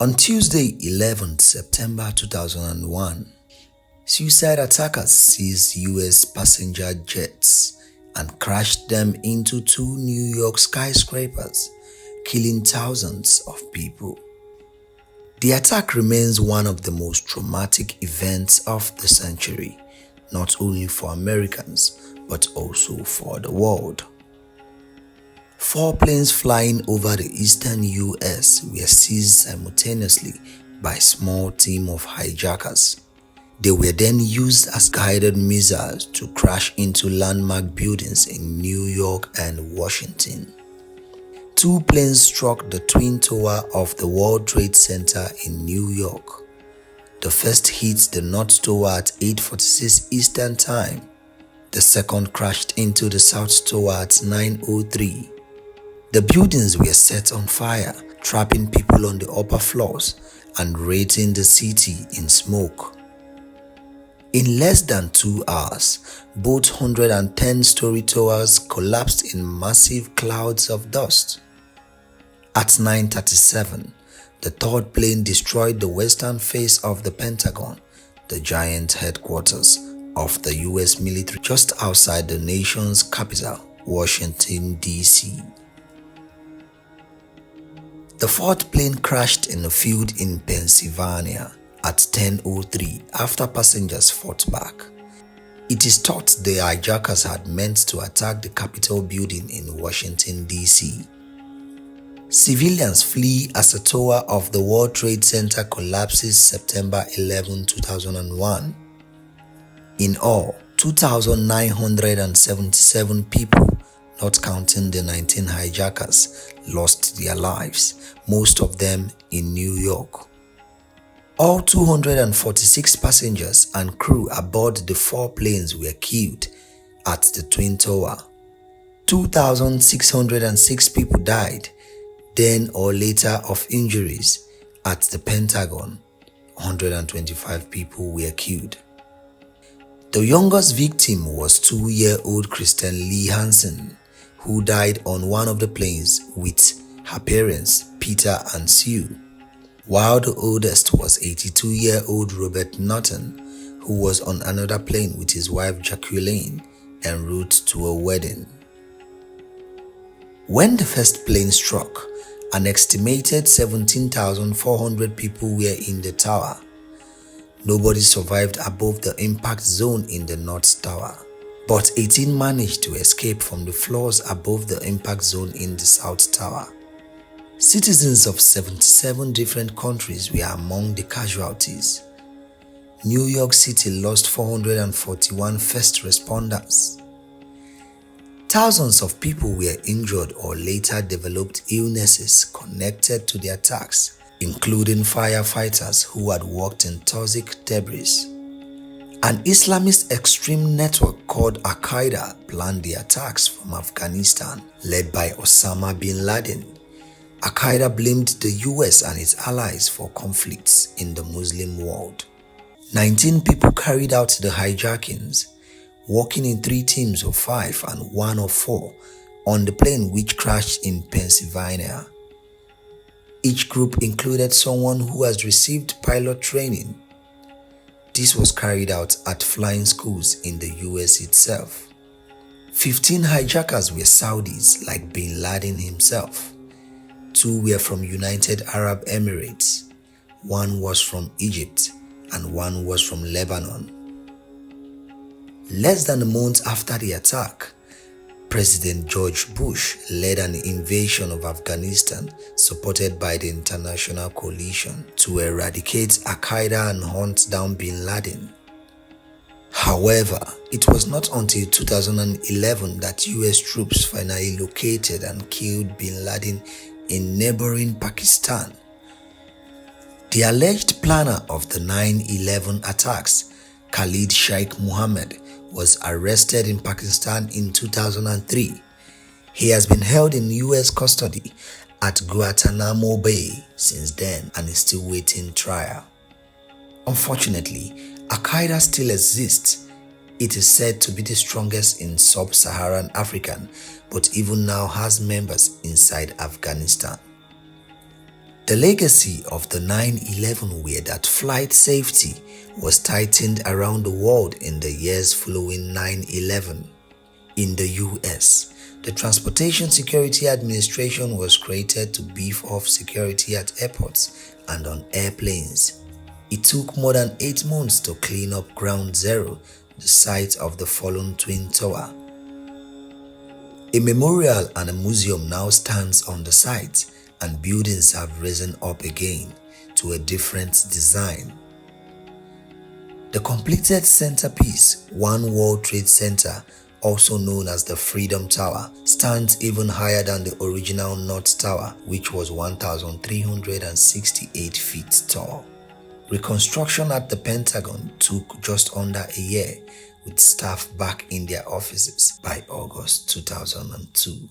On Tuesday, 11th September 2001, suicide attackers seized U.S. passenger jets and crashed them into two New York skyscrapers, killing thousands of people. The attack remains one of the most traumatic events of the century, not only for Americans, but also for the world. 4 planes flying over the eastern U.S. were seized simultaneously by a small team of hijackers. They were then used as guided missiles to crash into landmark buildings in New York and Washington. 2 planes struck the Twin Tower of the World Trade Center in New York. The first hit the North Tower at 8:46 Eastern Time. The second crashed into the South Tower at 9:03. The buildings were set on fire, trapping people on the upper floors and wraithing the city in smoke. In less than 2 hours, both 110-story towers collapsed in massive clouds of dust. At 9:37, the third plane destroyed the western face of the Pentagon, the giant headquarters of the U.S. military just outside the nation's capital, Washington, D.C. The fourth plane crashed in a field in Pennsylvania at 10:03 after passengers fought back. It is thought the hijackers had meant to attack the Capitol building in Washington, D.C. Civilians flee as a tower of the World Trade Center collapses September 11, 2001. In all, 2,977 people, not counting the 19 hijackers, lost their lives, most of them in New York. All 246 passengers and crew aboard the 4 planes were killed at the Twin Tower. 2,606 people died, then or later, of injuries at the Pentagon. 125 people were killed. The youngest victim was 2-year-old Kristen Lee Hansen, who died on one of the planes with her parents, Peter and Sue, while the oldest was 82-year-old Robert Norton, who was on another plane with his wife Jacqueline en route to a wedding. When the first plane struck, an estimated 17,400 people were in the tower. Nobody survived above the impact zone in the North Tower, but 18 managed to escape from the floors above the impact zone in the South Tower. Citizens of 77 different countries were among the casualties. New York City lost 441 first responders. Thousands of people were injured or later developed illnesses connected to the attacks, including firefighters who had worked in toxic debris. An Islamist extreme network called al-Qaeda planned the attacks from Afghanistan, led by Osama bin Laden. Al-Qaeda blamed the US and its allies for conflicts in the Muslim world. 19 people carried out the hijackings, working in 3 teams of 5 and 1 of 4 on the plane which crashed in Pennsylvania. Each group included someone who has received pilot training. This was carried out at flying schools in the US itself. 15 hijackers were Saudis like bin Laden himself. 2 were from United Arab Emirates, 1 was from Egypt, and 1 was from Lebanon. Less than a month after the attack, President George Bush led an invasion of Afghanistan supported by the international coalition to eradicate al-Qaeda and hunt down bin Laden. However, it was not until 2011 that US troops finally located and killed bin Laden in neighboring Pakistan. The alleged planner of the 9/11 attacks, Khalid Sheikh Mohammed, was arrested in Pakistan in 2003. He has been held in US custody at Guantanamo Bay since then and is still waiting trial. Unfortunately, al-Qaeda still exists. It is said to be the strongest in sub-Saharan Africa, but even now has members inside Afghanistan. The legacy of the 9/11 were that flight safety was tightened around the world in the years following 9/11. In the US, the Transportation Security Administration was created to beef up security at airports and on airplanes. It took more than 8 months to clean up Ground Zero, the site of the fallen Twin Tower. A memorial and a museum now stands on the site, and buildings have risen up again to a different design. The completed centerpiece, One World Trade Center, also known as the Freedom Tower, stands even higher than the original North Tower, which was 1,368 feet tall. Reconstruction at the Pentagon took just under a year, with staff back in their offices by August 2002.